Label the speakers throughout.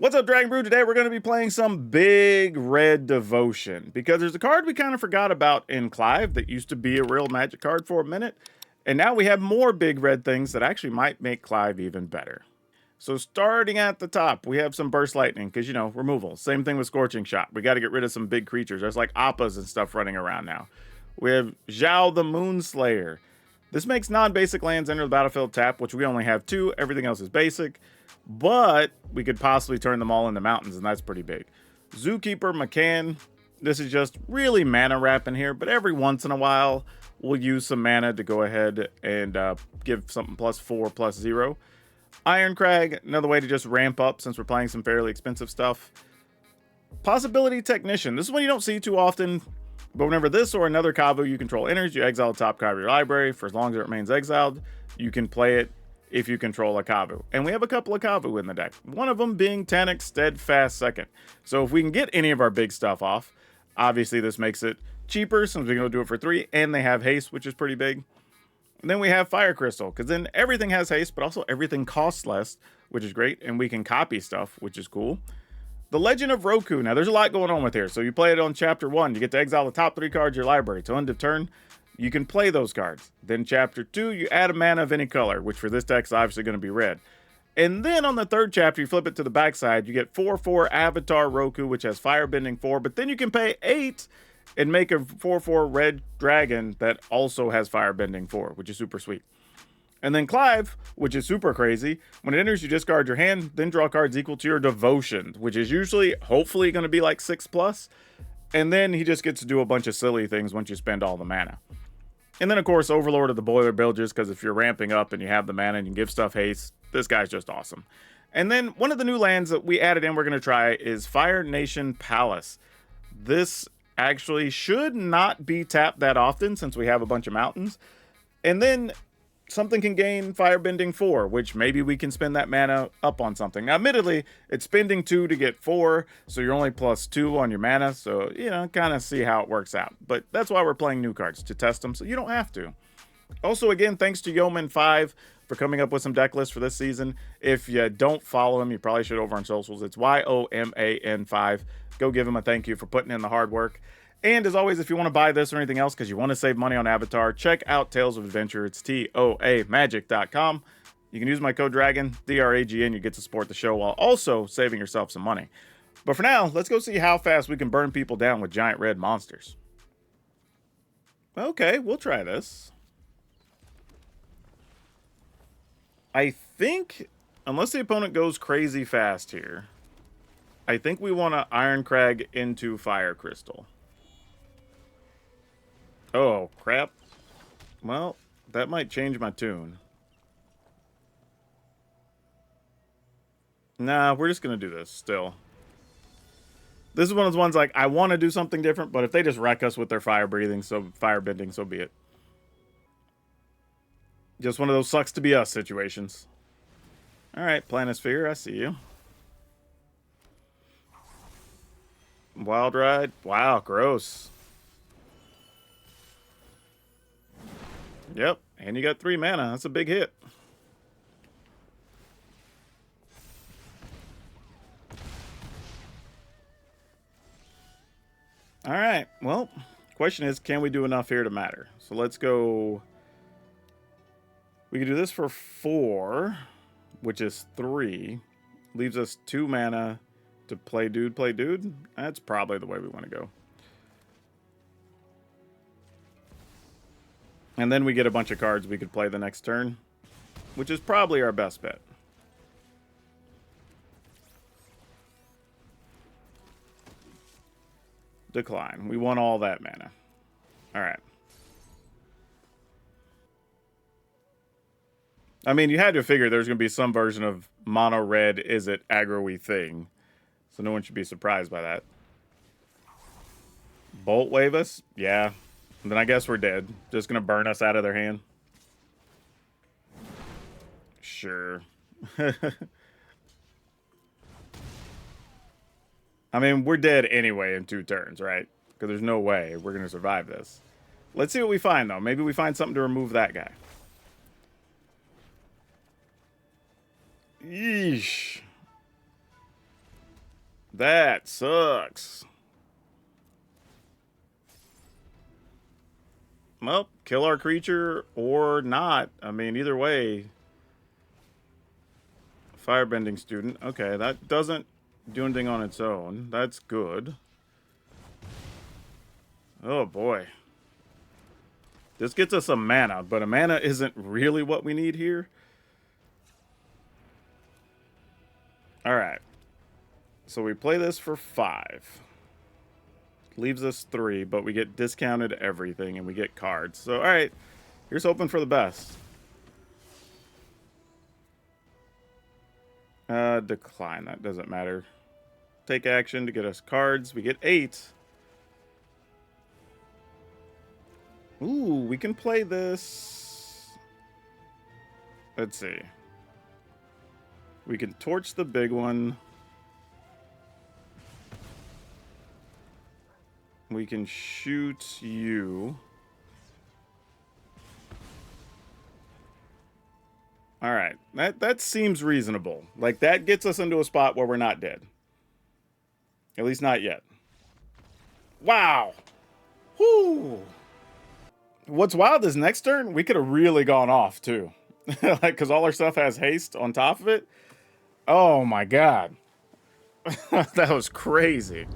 Speaker 1: What's up, Dragon Brew? Today we're going to be playing some big red devotion because there's a card we kind of forgot about in Clive that used to be a real Magic card for a minute, and now we have more big red things that actually might make Clive even better. So starting at the top, we have some Burst Lightning because, you know, removal. Same thing with Scorching Shot. We got to get rid of some big creatures. There's like Appas and stuff running around now. We have Zhao the Moonslayer. This makes non-basic lands enter the battlefield tap, which we only have 2. Everything else is basic. But we could possibly turn them all into mountains, and that's pretty big. Zookeeper McCann. This is just really mana wrapping here, but every once in a while, we'll use some mana to go ahead and give something +4, +0. Ironcrag, another way to just ramp up since we're playing some fairly expensive stuff. Possibility Technician. This is one you don't see too often, but whenever this or another Kavu you control enters, you exile the top card of your library. For as long as it remains exiled, you can play it if you control a Kavu. And we have a couple of Kavu in the deck. One of them being Tanic Steadfast Second. So if we can get any of our big stuff off, obviously this makes it cheaper since we can do it for 3, and they have haste, which is pretty big. And then we have Fire Crystal, because then everything has haste, but also everything costs less, which is great, and we can copy stuff, which is cool. The Legend of Roku. Now, there's a lot going on with here. So you play it on Chapter 1. You get to exile the top 3 cards of your library. To end of turn, you can play those cards. Then Chapter 2, you add a mana of any color, which for this deck is obviously going to be red. And then on the 3rd chapter, you flip it to the backside. You get 4/4 Avatar Roku, which has Firebending 4. But then you can pay 8 and make a 4/4 red dragon that also has Firebending 4, which is super sweet. And then Clive, which is super crazy. When it enters, you discard your hand, then draw cards equal to your devotion, which is usually, hopefully, going to be like 6+. And then he just gets to do a bunch of silly things once you spend all the mana. And then, of course, Overlord of the Boiler Bilges, because if you're ramping up and you have the mana and you give stuff haste, this guy's just awesome. And then one of the new lands that we added in we're going to try is Fire Nation Palace. This actually should not be tapped that often since we have a bunch of mountains. And then something can gain Firebending 4, which maybe we can spend that mana up on something. Now, admittedly, it's spending 2 to get 4, so you're only +2 on your mana, so, you know, kind of see how it works out. But that's why we're playing new cards, to test them, so you don't have to. Also, again, thanks to Yeoman5 for coming up with some deck lists for this season. If you don't follow him, you probably should over on socials. It's YOMAN5. Go give him a thank you for putting in the hard work. And as always, if you want to buy this or anything else because you want to save money on Avatar, check out Tales of Adventure. It's TOAMagic.com. You can use my code DRAGON, DRAGN. You get to support the show while also saving yourself some money. But for now, let's go see how fast we can burn people down with giant red monsters. Okay, we'll try this. I think, unless the opponent goes crazy fast here, I think we want to Ironcrag into Fire Crystal. Oh, crap. Well, that might change my tune. Nah, we're just going to do this still. This is one of those ones like, I want to do something different, but if they just wreck us with their firebending, so be it. Just one of those sucks to be us situations. Alright, Planisphere, I see you. Wild Ride. Wow, gross. Yep, and you got 3 mana. That's a big hit. Alright, well, question is, can we do enough here to matter? So let's go. We can do this for 4, which is 3. Leaves us 2 mana to play dude. That's probably the way we want to go. And then we get a bunch of cards we could play the next turn, which is probably our best bet. Decline. We want all that mana. All right. I mean, you had to figure there's going to be some version of mono red Izzet Aggro-y thing. So no one should be surprised by that. Bolt wave us? Yeah. And then I guess we're dead. Just going to burn us out of their hand. Sure. I mean, we're dead anyway in 2 turns, right? Because there's no way we're going to survive this. Let's see what we find, though. Maybe we find something to remove that guy. Yeesh. That sucks. Well, kill our creature or not. I mean, either way. Firebending student. Okay, that doesn't do anything on its own. That's good. Oh, boy. This gets us some mana, but a mana isn't really what we need here. All right. So we play this for 5. Leaves us 3, but we get discounted everything and we get cards. So, all right. Here's hoping for the best. Decline. That doesn't matter. Take action to get us cards. We get 8. Ooh, we can play this. Let's see. We can torch the big one. We can shoot you. All right. That seems reasonable. Like, that gets us into a spot where we're not dead. At least not yet. Wow. Whoo. What's wild is next turn, we could have really gone off, too. Like, because all our stuff has haste on top of it. Oh, my God. That was crazy.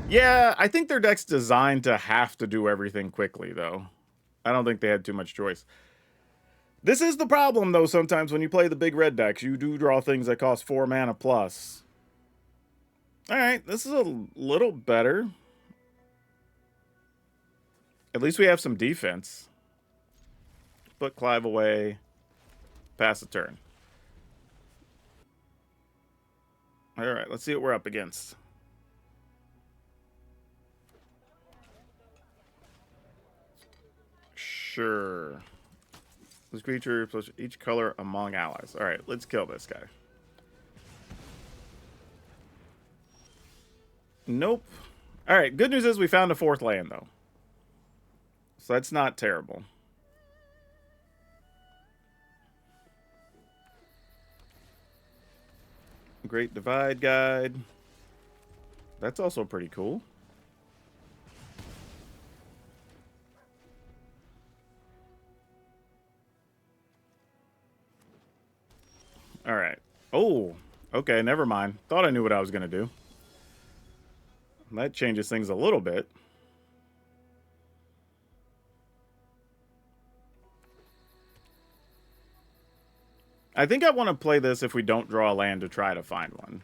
Speaker 1: Yeah, I think their deck's designed to have to do everything quickly, though. I don't think they had too much choice. This is the problem, though, sometimes when you play the big red decks. You do draw things that cost 4 mana plus. Alright, this is a little better. At least we have some defense. Put Clive away. Pass the turn. Alright, let's see what we're up against. Sure. This creature plus each color among allies. Alright, let's kill this guy. Nope. Alright, good news is we found a 4th land, though. So that's not terrible. Great Divide Guide. That's also pretty cool. All right. Oh, okay, never mind. Thought I knew what I was going to do. That changes things a little bit. I think I want to play this if we don't draw a land to try to find one.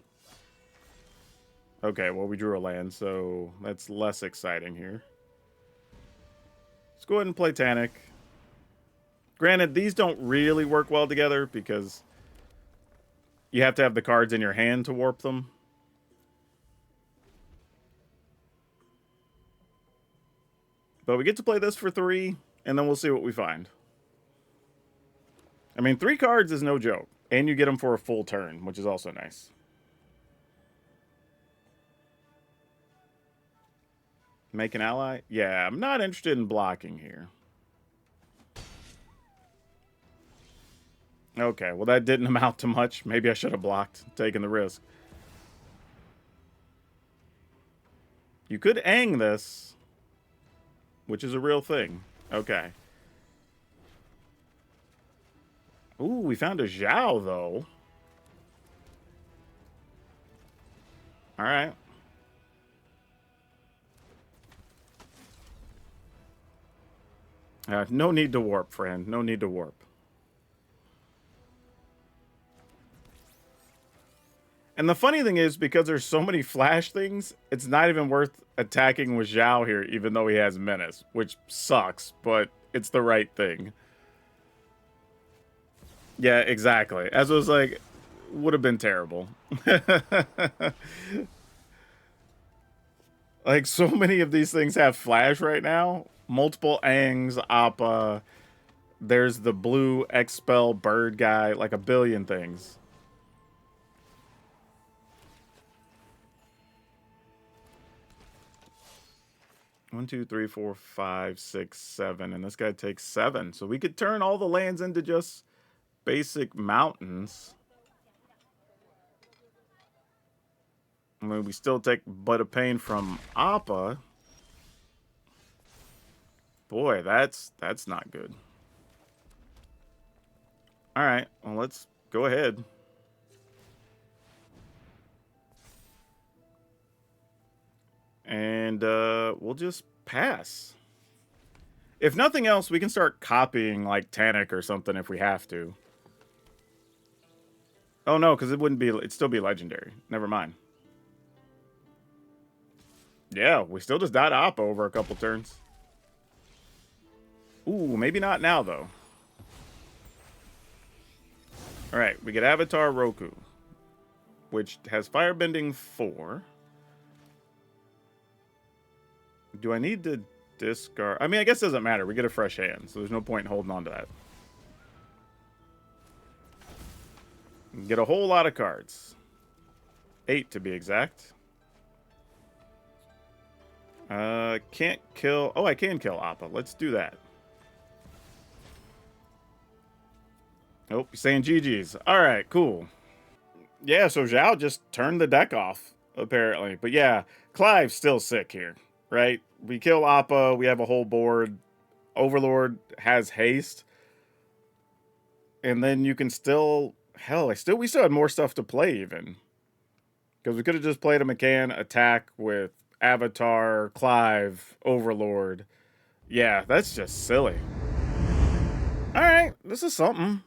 Speaker 1: Okay, well, we drew a land, so that's less exciting here. Let's go ahead and play Tanic. Granted, these don't really work well together because you have to have the cards in your hand to warp them. But we get to play this for 3, and then we'll see what we find. I mean, 3 cards is no joke. And you get them for a full turn, which is also nice. Make an ally? Yeah, I'm not interested in blocking here. Okay, well, that didn't amount to much. Maybe I should have blocked, taken the risk. You could Aang this, which is a real thing. Okay. Ooh, we found a Zhao, though. All right. No need to warp, friend. No need to warp. And the funny thing is, because there's so many flash things, it's not even worth attacking with Zhao here, even though he has Menace, which sucks, but it's the right thing. Yeah, exactly. As it was like, would have been terrible. Like, so many of these things have flash right now. Multiple Aangs, Appa. There's the blue Expel bird guy. Like, a billion things. One, two, three, four, five, 6, 7. And this guy takes 7. So we could turn all the lands into just basic mountains. I mean, we still take but a pain from Appa. Boy, that's not good. All right, well, let's go ahead. And we'll just pass. If nothing else, we can start copying like Tanic or something if we have to. Oh no, because it'd still be legendary. Never mind. Yeah, we still just died Appa over a couple turns. Ooh, maybe not now though. Alright, we get Avatar Roku, which has Firebending 4. Do I need to discard? I mean, I guess it doesn't matter. We get a fresh hand, so there's no point in holding on to that. Get a whole lot of cards. 8 to be exact. Can't kill... Oh, I can kill Appa. Let's do that. Nope, you're saying GG's. Alright, cool. Yeah, so Zhao just turned the deck off, apparently. But yeah, Clive's still sick here, right? We kill Appa, we have a whole board. Overlord has haste. And then you can still... Hell, we still had more stuff to play, even. Because we could have just played a McCann attack with Avatar, Clive, Overlord. Yeah, that's just silly. Alright, this is something.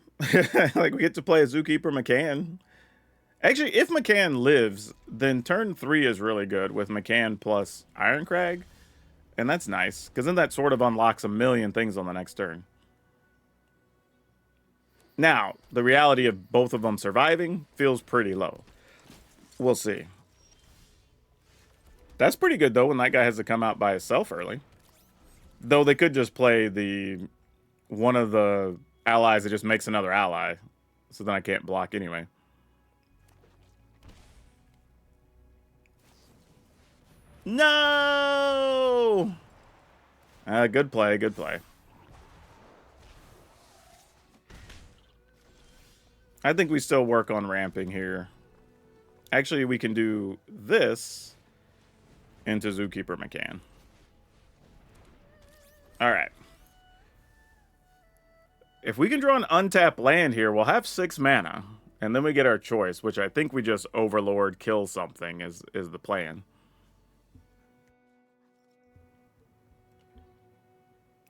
Speaker 1: Like, we get to play a Zookeeper McCann. Actually, if McCann lives, then turn 3 is really good with McCann plus Ironcrag. And that's nice, because then that sort of unlocks a million things on the next turn. Now, the reality of both of them surviving feels pretty low. We'll see. That's pretty good, though, when that guy has to come out by himself early. Though they could just play one of the allies that just makes another ally. So then I can't block anyway. No! Good play, good play. I think we still work on ramping here. Actually, we can do this into Zookeeper McCann. Alright. If we can draw an untapped land here, we'll have 6 mana. And then we get our choice, which I think we just Overlord kill something is the plan.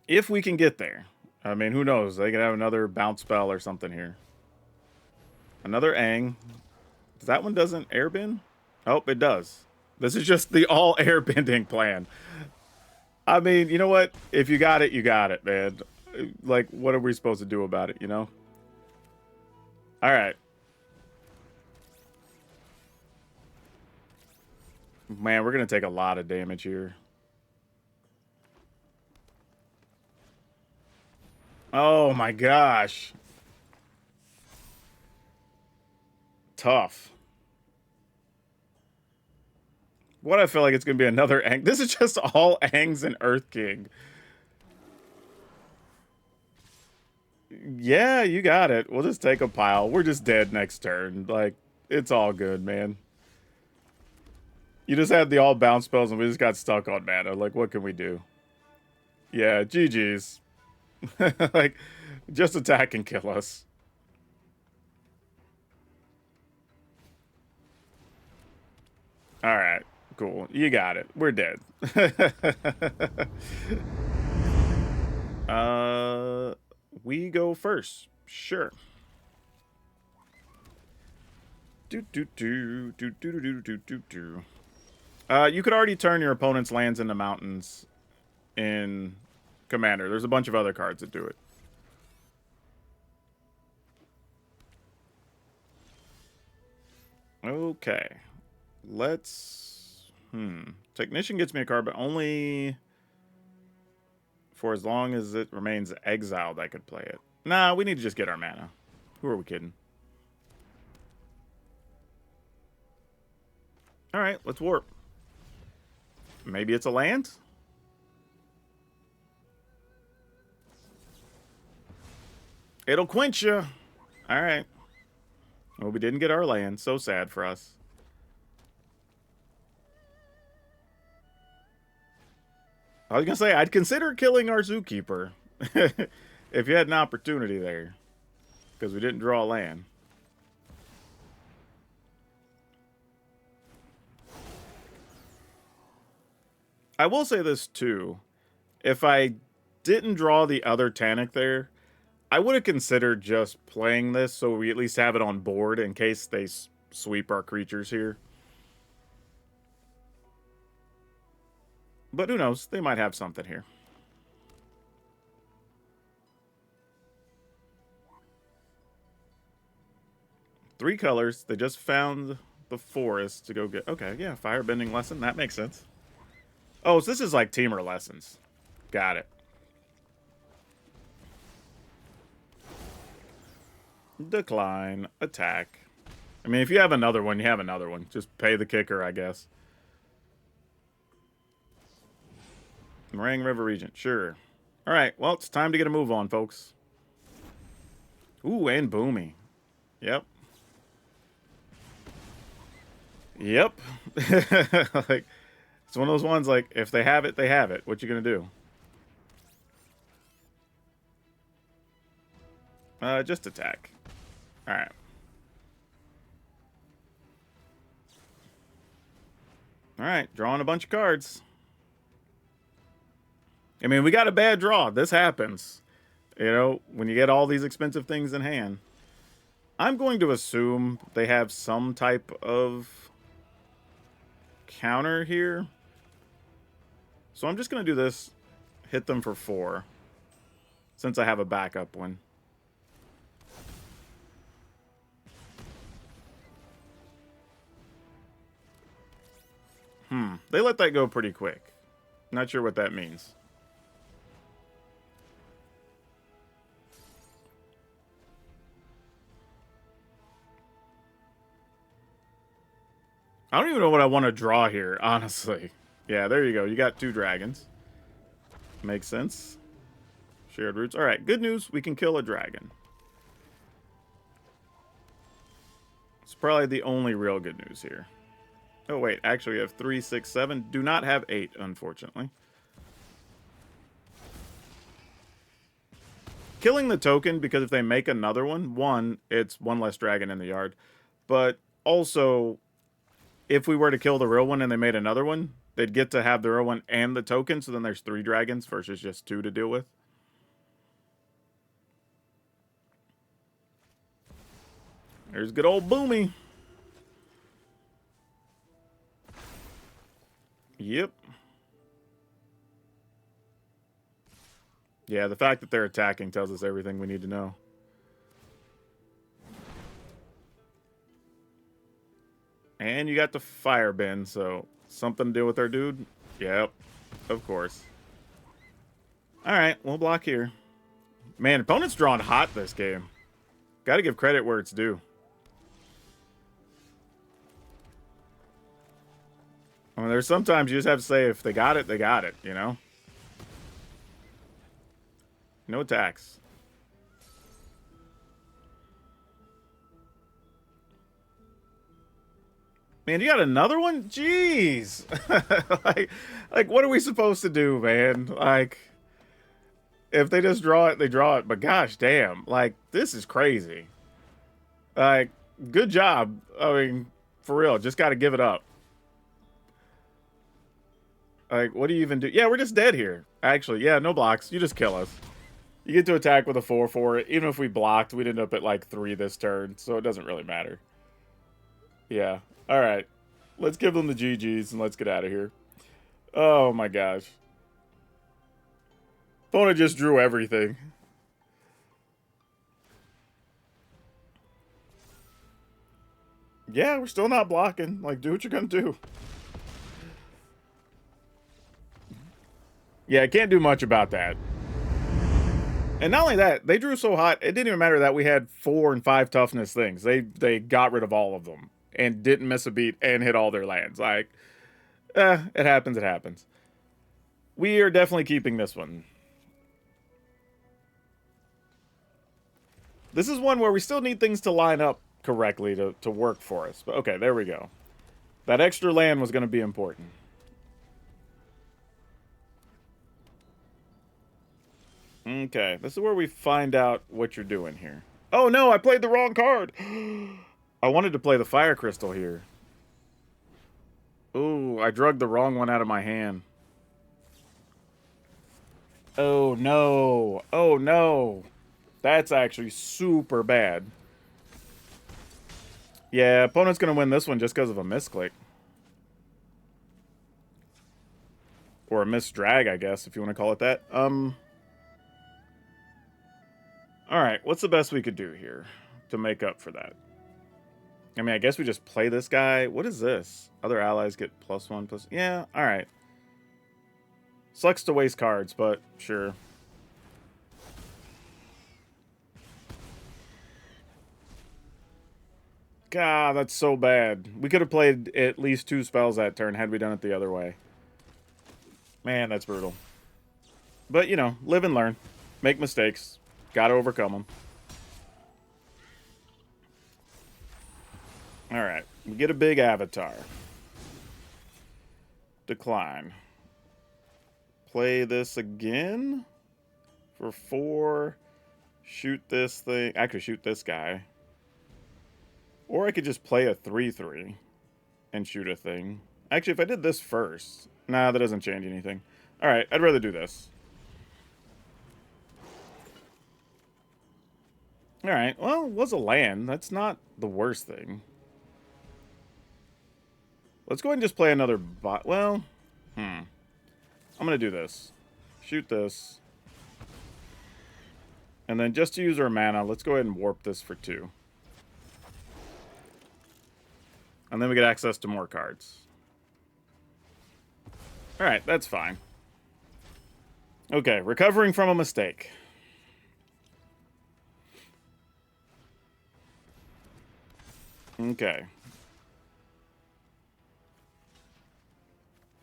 Speaker 1: If we can get there. I mean, who knows? They could have another bounce spell or something here. Another Aang. That one doesn't airbend? Oh, it does. This is just the all airbending plan. I mean, you know what? If you got it, man. Like, what are we supposed to do about it, you know? Alright. Man, we're going to take a lot of damage here. Oh my gosh. Tough. What I feel like it's going to be another Aang. This is just all Aangs and Earth King. Yeah, you got it. We'll just take a pile. We're just dead next turn. Like, it's all good, man. You just had the all bounce spells and we just got stuck on mana. Like, what can we do? Yeah, GG's. Like, just attack and kill us. Alright, cool. You got it. We're dead. We go first. Sure. You could already turn your opponent's lands into mountains in Commander. There's a bunch of other cards that do it. Okay. Let's... Technician gets me a card, but only for as long as it remains exiled I could play it. Nah, we need to just get our mana. Who are we kidding? Alright, let's warp. Maybe it's a land? It'll quench you. Alright. Well, we didn't get our land. So sad for us. I was going to say, I'd consider killing our Zookeeper if you had an opportunity there. Because we didn't draw land. I will say this, too. If I didn't draw the other Tanic there, I would have considered just playing this so we at least have it on board in case they sweep our creatures here. But who knows? They might have something here. Three colors. They just found the forest to go get. Okay, yeah, firebending lesson. That makes sense. Oh, so this is like Temur Lessons. Got it. Decline. Attack. I mean, if you have another one, you have another one. Just pay the kicker, I guess. Meringue River Regent. Sure. All right. Well, it's time to get a move on, folks. Ooh, and Boomy. Yep. Yep. Like, it's one of those ones, like, if they have it, they have it. What you gonna do? Just attack. All right. All right, drawing a bunch of cards. I mean, we got a bad draw. This happens. You know, when you get all these expensive things in hand. I'm going to assume they have some type of counter here. So I'm just going to do this. Hit them for 4. Since I have a backup one. They let that go pretty quick. Not sure what that means. I don't even know what I want to draw here, honestly. Yeah, there you go. You got 2 dragons. Makes sense. Shared roots. All right, good news. We can kill a dragon. It's probably the only real good news here. Oh, wait. Actually, we have 3, 6, 7. Do not have 8, unfortunately. Killing the token, because if they make another one, it's 1 less dragon in the yard. But also, if we were to kill the real one and they made another one, they'd get to have the real one and the token, so then there's 3 dragons versus just 2 to deal with. There's good old Boomy. Yep. Yeah, the fact that they're attacking tells us everything we need to know. And you got the firebend, so something to do with our dude? Yep, of course. Alright, we'll block here. Man, opponent's drawn hot this game. Gotta give credit where it's due. I mean, there's sometimes you just have to say if they got it, you know? No attacks. Man, you got another one? Jeez. like, what are we supposed to do, man? Like, if they just draw it, they draw it. But gosh, damn. Like, this is crazy. Like, good job. I mean, for real, just got to give it up. Like, what do you even do? Yeah, we're just dead here. Actually, yeah, no blocks. You just kill us. You get to attack with a 4/4. Even if we blocked, we'd end up at like 3 this turn, so it doesn't really matter. Yeah. All right. Let's give them the GGs and let's get out of here. Oh my gosh. Opponent just drew everything. Yeah, we're still not blocking. Like, do what you're gonna do. Yeah, I can't do much about that. And not only that, they drew so hot, it didn't even matter that we had 4 and 5 toughness things. They got rid of all of them and didn't miss a beat and hit all their lands. Like, it happens, it happens. We are definitely keeping this one. This is one where we still need things to line up correctly to work for us. But okay, there we go. That extra land was going to be important. Okay, this is where we find out what you're doing here. Oh no, I played the wrong card. I wanted to play the fire crystal here. Ooh, I drugged the wrong one out of my hand. Oh no. Oh no. That's actually super bad. Yeah, opponent's gonna win this one just because of a misclick. Or a misdrag, I guess, if you want to call it that. Alright, what's the best we could do here to make up for that? I mean, I guess we just play this guy. What is this? Other allies get +1, plus... Yeah, alright. Sucks to waste cards, but sure. God, that's so bad. We could have played at least 2 spells that turn had we done it the other way. Man, that's brutal. But, you know, live and learn. Make mistakes. Gotta overcome them. Alright, we get a big avatar. Decline. Play this again for 4. Shoot this thing. Actually, shoot this guy. Or I could just play a 3/3 and shoot a thing. Actually, if I did this first... Nah, that doesn't change anything. Alright, I'd rather do this. Alright, well, it was a land. That's not the worst thing. Let's go ahead and just play another bot. Well, I'm going to do this. Shoot this. And then just to use our mana, let's go ahead and warp this for 2. And then we get access to more cards. Alright, that's fine. Okay, recovering from a mistake. Okay.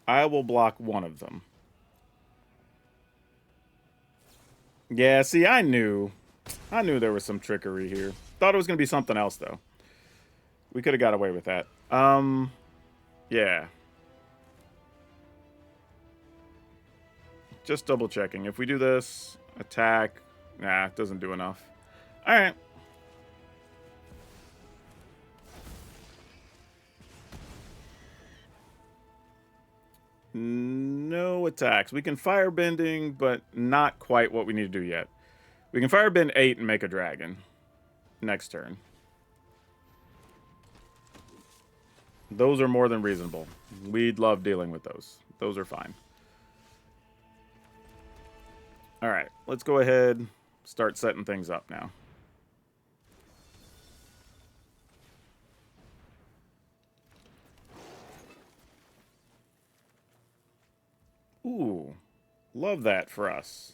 Speaker 1: I will block one of them. Yeah, see, I knew there was some trickery here. Thought it was going to be something else, though. We could have got away with that. Yeah. Just double checking. If we do this, attack, nah, it doesn't do enough. All right. No attacks. We can firebending, but not quite what we need to do yet. We can firebend 8 and make a dragon next turn. Those are more than reasonable. We'd love dealing with those. Those are fine. All right, let's go ahead, start setting things up now. Ooh, love that for us.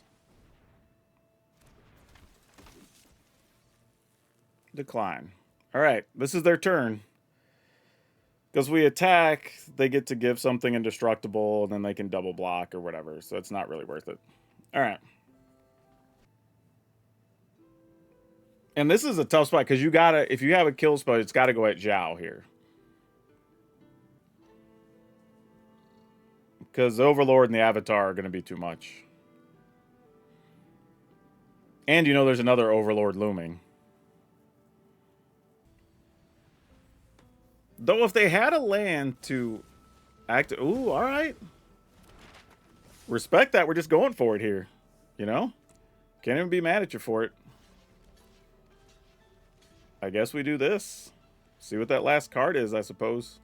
Speaker 1: Decline. All right, this is their turn. Because we attack, they get to give something indestructible, and then they can double block or whatever, so it's not really worth it. All right. And this is a tough spot, because you gotta, if you have a kill spell, it's gotta go at Zhao here. Because the Overlord and the Avatar are going to be too much. And you know there's another Overlord looming. Though if they had a land to act... Ooh, alright. Respect that. We're just going for it here. You know? Can't even be mad at you for it. I guess we do this. See what that last card is, I suppose.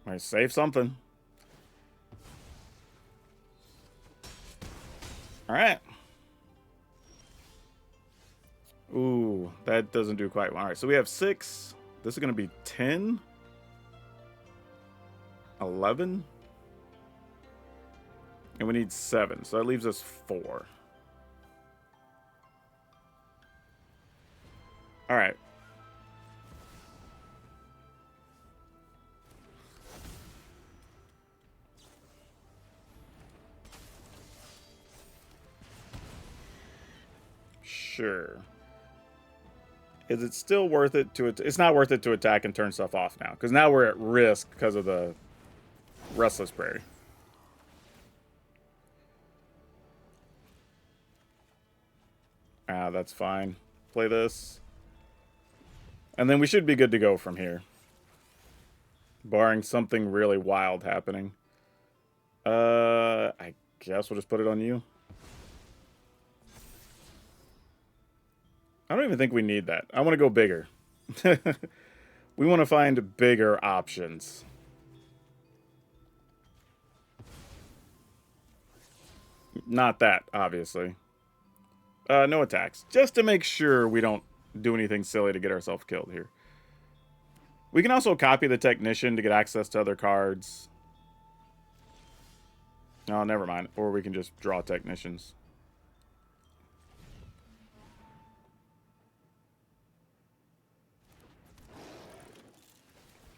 Speaker 1: All right, save something. All right. Ooh, that doesn't do quite well. All right, so we have 6. This is going to be 10. 11. And we need 7, so that leaves us 4. All right. Sure. Is it still worth it to... It's not worth it to attack and turn stuff off now, because now we're at risk because of the Restless Prairie. Ah, that's fine. Play this. And then we should be good to go from here. Barring something really wild happening. I guess we'll just put it on you. I don't even think we need that. I want to go bigger. We want to find bigger options. Not that, obviously. No attacks. Just to make sure we don't do anything silly to get ourselves killed here. We can also copy the Technician to get access to other cards. Oh, never mind. Or we can just draw Technicians.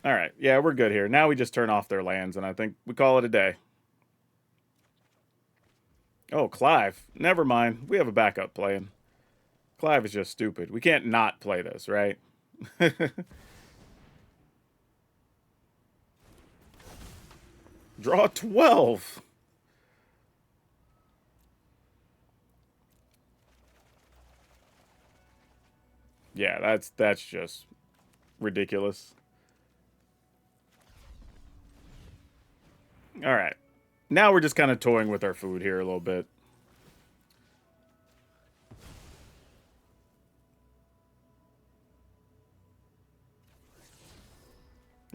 Speaker 1: Alright, yeah, we're good here. Now we just turn off their lands, and I think we call it a day. Oh, Clive. Never mind. We have a backup playing. Clive is just stupid. We can't not play this, right? Draw 12. Yeah, that's just ridiculous. All right. Now we're just kind of toying with our food here a little bit.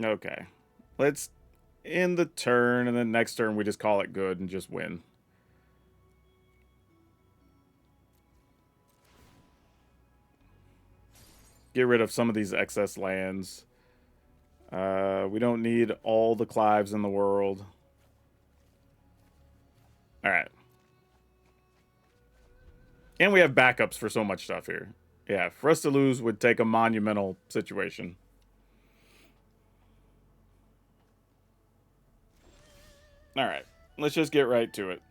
Speaker 1: Okay. Let's end the turn, and then next turn we just call it good and just win. Get rid of some of these excess lands. We don't need all the Clives in the world. Alright. And we have backups for so much stuff here. Yeah, for us to lose would take a monumental situation. Alright, let's just get right to it.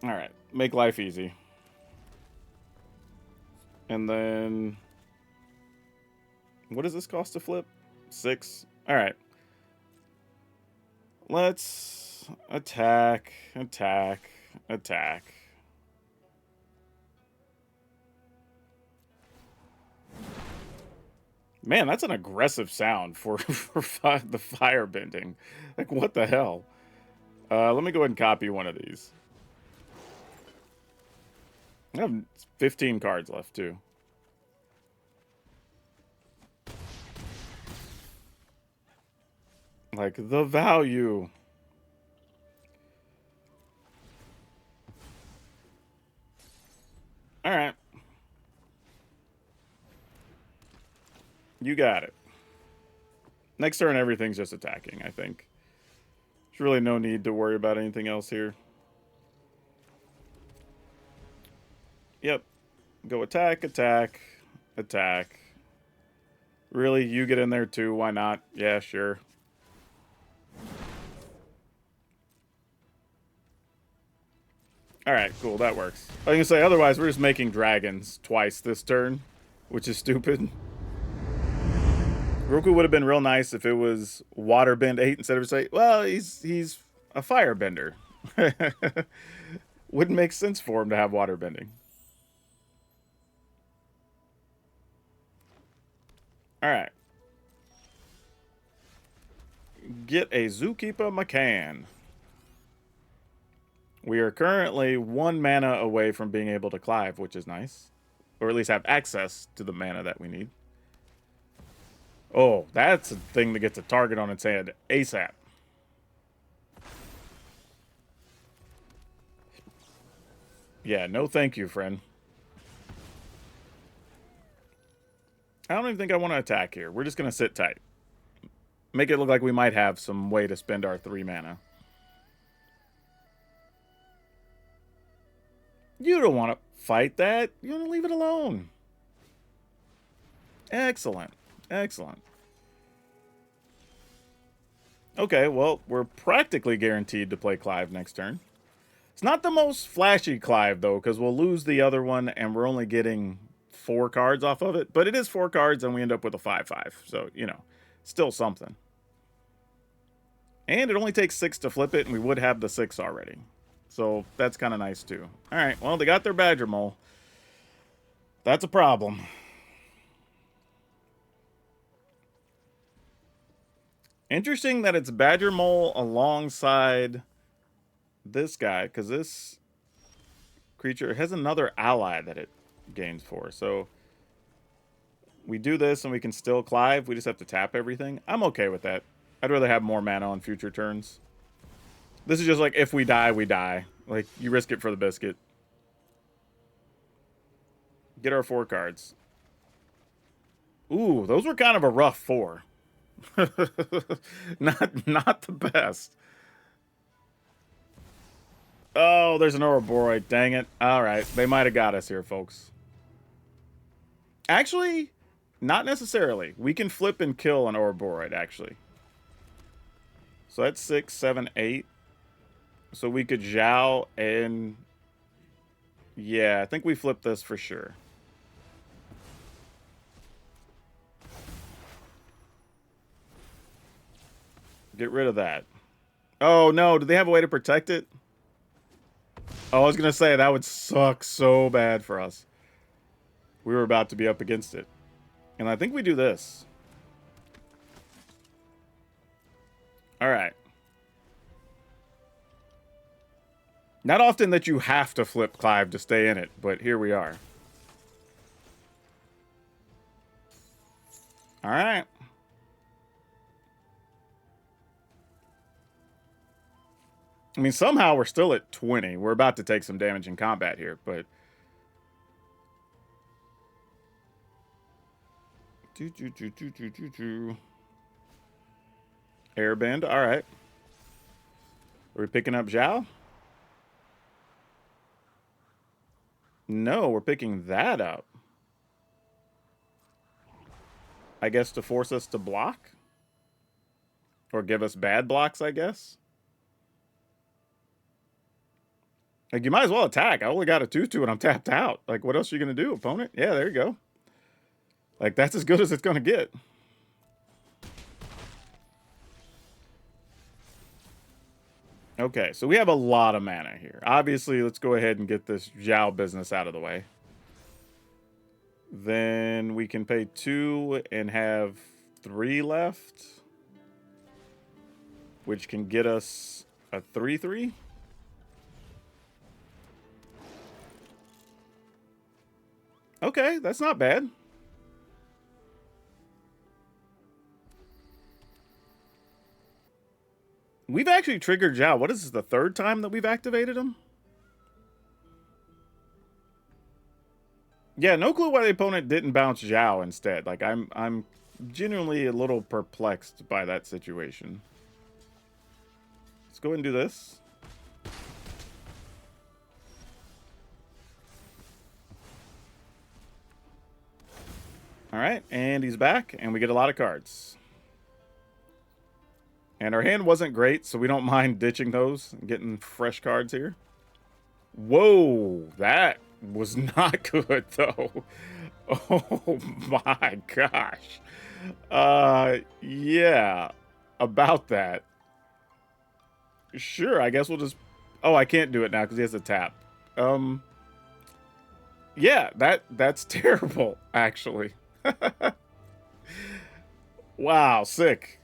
Speaker 1: Alright, make life easy. And then... what does this cost to flip? 6. Alright. Let's attack, attack, attack. Man, that's an aggressive sound for the fire bending. Like, what the hell? Let me go ahead and copy one of these. I have 15 cards left, too. Like, the value. Alright. You got it. Next turn, everything's just attacking, I think. There's really no need to worry about anything else here. Yep. Go attack, attack, attack. Really? You get in there too? Why not? Yeah, sure. Alright, cool. That works. I was going to say, otherwise we're just making dragons twice this turn, which is stupid. Roku would have been real nice if it was Waterbend 8 instead of say, well, he's a firebender. Wouldn't make sense for him to have waterbending. Alright. Get a Zookeeper McCann. We are currently 1 mana away from being able to Clive, which is nice. Or at least have access to the mana that we need. Oh, that's a thing that gets a target on its head ASAP. Yeah, no thank you, friend. I don't even think I want to attack here. We're just going to sit tight. Make it look like we might have some way to spend our 3 mana. You don't want to fight that. You want to leave it alone. Excellent. Excellent. Okay, well, we're practically guaranteed to play Clive next turn. It's not the most flashy Clive, though, because we'll lose the other one, and we're only getting 4 cards off of it. But it is 4 cards, and we end up with a 5/5. So, you know, Still something. And it only takes 6 to flip it, and we would have the 6 already. So that's kind of nice, too. All right, well, they got their Badger Mole. That's a problem. Interesting that it's Badger Mole alongside this guy, because this creature has another ally that it gains for. So we do this, and we can still Clive. We just have to tap everything. I'm okay with that. I'd rather have more mana on future turns. This is just like, if we die, we die. Like, you risk it for the biscuit. Get our 4 cards. Ooh, those were kind of a rough 4. not the best. Oh, there's an Ouroboros. Dang it. All right, they might have got us here, folks. Actually, not necessarily. We can flip and kill an Ouroboros, actually. So that's 6, 7, 8. So we could Zhao and... Yeah, I think we flip this for sure. Get rid of that. Oh, no. Do they have a way to protect it? Oh, I was going to say, that would suck so bad for us. We were about to be up against it. And I think we do this. All right. Not often that you have to flip Clive to stay in it, but here we are. All right. I mean, somehow we're still at 20. We're about to take some damage in combat here, but... Airbend, all right. Are we picking up Zhao? No, we're picking that up. I guess to force us to block? Or give us bad blocks, I guess? Like, you might as well attack. I only got a 2/2 and I'm tapped out. Like, what else are you going to do, opponent? Yeah, there you go. Like, that's as good as it's going to get. Okay, so we have a lot of mana here. Obviously, let's go ahead and get this Zhao business out of the way. Then we can pay 2 and have 3 left, which can get us a 3/3. Okay, that's not bad. We've actually triggered Zhao. What is this, the 3rd time that we've activated him? Yeah, no clue why the opponent didn't bounce Zhao instead. Like, I'm genuinely a little perplexed by that situation. Let's go ahead and do this. All right, and he's back, and we get a lot of cards. And our hand wasn't great, so we don't mind ditching those and getting fresh cards here. Whoa, that was not good, though. Oh, my gosh. Yeah, about that. Sure, I guess we'll just... Oh, I can't do it now because he has a tap. Yeah, that's terrible, actually. Wow, sick.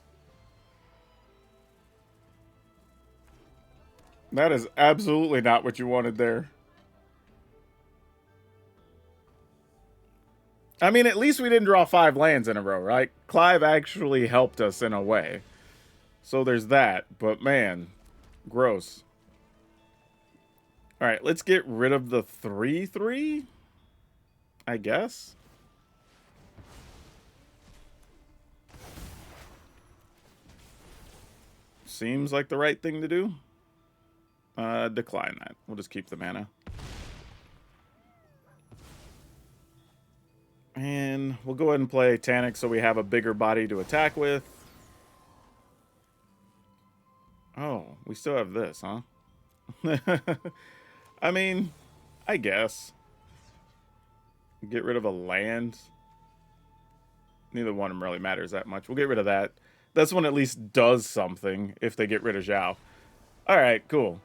Speaker 1: That is absolutely not what you wanted there. I mean, at least we didn't draw 5 lands in a row, right? Clive actually helped us in a way. So there's that. But man, gross. All right, let's get rid of the 3/3, I guess. Seems like the right thing to do. Decline that. We'll just keep the mana. And we'll go ahead and play Tanic so we have a bigger body to attack with. Oh, we still have this, huh? I mean, I guess. Get rid of a land. Neither one of them really matters that much. We'll get rid of that. This one at least does something if they get rid of Zhao. All right, cool.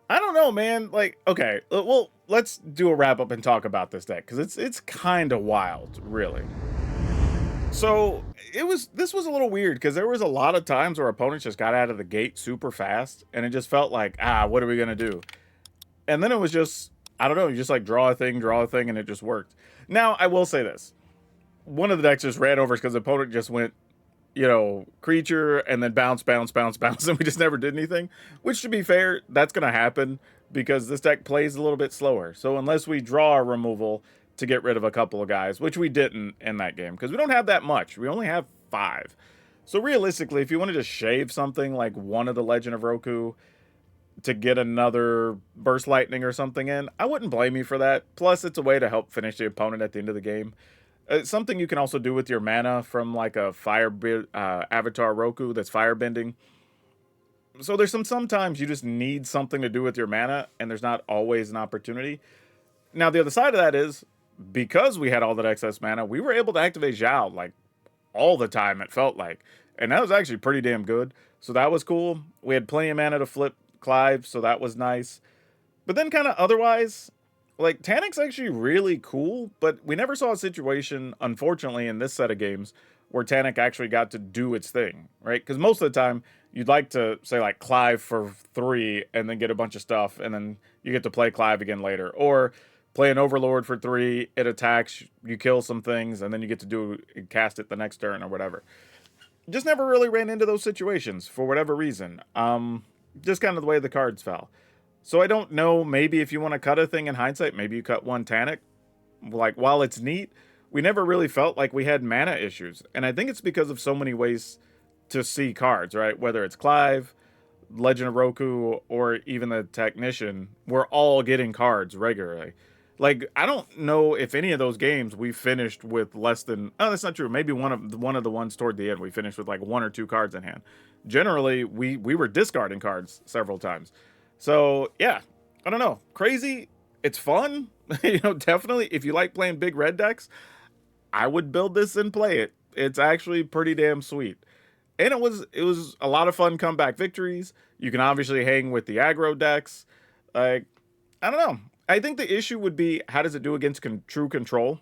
Speaker 1: I don't know, man. Like, okay, well, let's do a wrap up and talk about this deck because it's kind of wild, really. So this was a little weird because there was a lot of times where opponents just got out of the gate super fast, and it just felt like, what are we gonna do? And then it was just, I don't know, you just like draw a thing, and it just worked. Now I will say this: one of the decks just ran over because the opponent just went, you know, creature and then bounce, bounce, bounce, bounce, and we just never did anything. Which, to be fair, that's gonna happen because this deck plays a little bit slower. So unless we draw a removal to get rid of a couple of guys, which we didn't in that game because we don't have that much. We only have 5. So realistically, if you want to just shave something like one of the Legend of Roku to get another Burst Lightning or something in, I wouldn't blame you for that. Plus, it's a way to help finish the opponent at the end of the game. It's something you can also do with your mana from like a Avatar Roku that's firebending. So there's sometimes you just need something to do with your mana, and there's not always an opportunity. Now, the other side of that is, because we had all that excess mana, we were able to activate Zhao like all the time, it felt like. And that was actually pretty damn good. So that was cool. We had plenty of mana to flip Clive, so that was nice. But then kind of otherwise, like, Tanick's actually really cool, but we never saw a situation, unfortunately, in this set of games where Tanic actually got to do its thing, right? Because most of the time, you'd like to, say, like, Clive for 3 and then get a bunch of stuff, and then you get to play Clive again later. Or play an Overlord for 3, it attacks, you kill some things, and then you get to cast it the next turn or whatever. Just never really ran into those situations for whatever reason. Just kind of the way the cards fell. So I don't know, maybe if you want to cut a thing in hindsight, maybe you cut one Tanic. Like, while it's neat, we never really felt like we had mana issues. And I think it's because of so many ways to see cards, right? Whether it's Clive, Legend of Roku, or even the Technician, we're all getting cards regularly. Like, I don't know if any of those games we finished with less than... Oh, that's not true. Maybe one of the ones toward the end we finished with like 1 or 2 cards in hand. Generally, we were discarding cards several times. So, yeah. I don't know. Crazy. It's fun. You know, definitely, if you like playing big red decks, I would build this and play it. It's actually pretty damn sweet. And it was a lot of fun comeback victories. You can obviously hang with the aggro decks. Like, I don't know. I think the issue would be, how does it do against true control?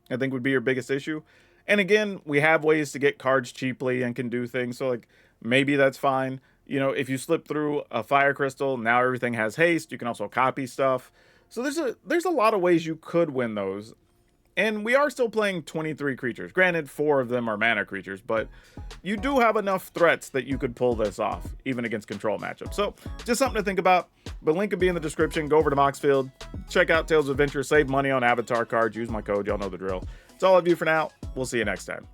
Speaker 1: I think would be your biggest issue. And again, we have ways to get cards cheaply and can do things. So, like, maybe that's fine. You know, if you slip through a fire crystal, now everything has haste. You can also copy stuff. So there's a lot of ways you could win those. And we are still playing 23 creatures. Granted, 4 of them are mana creatures, but you do have enough threats that you could pull this off, even against control matchups. So, just something to think about. The link will be in the description. Go over to Moxfield. Check out Tales of Adventure. Save money on Avatar cards. Use my code. Y'all know the drill. That's all I have you for now. We'll see you next time.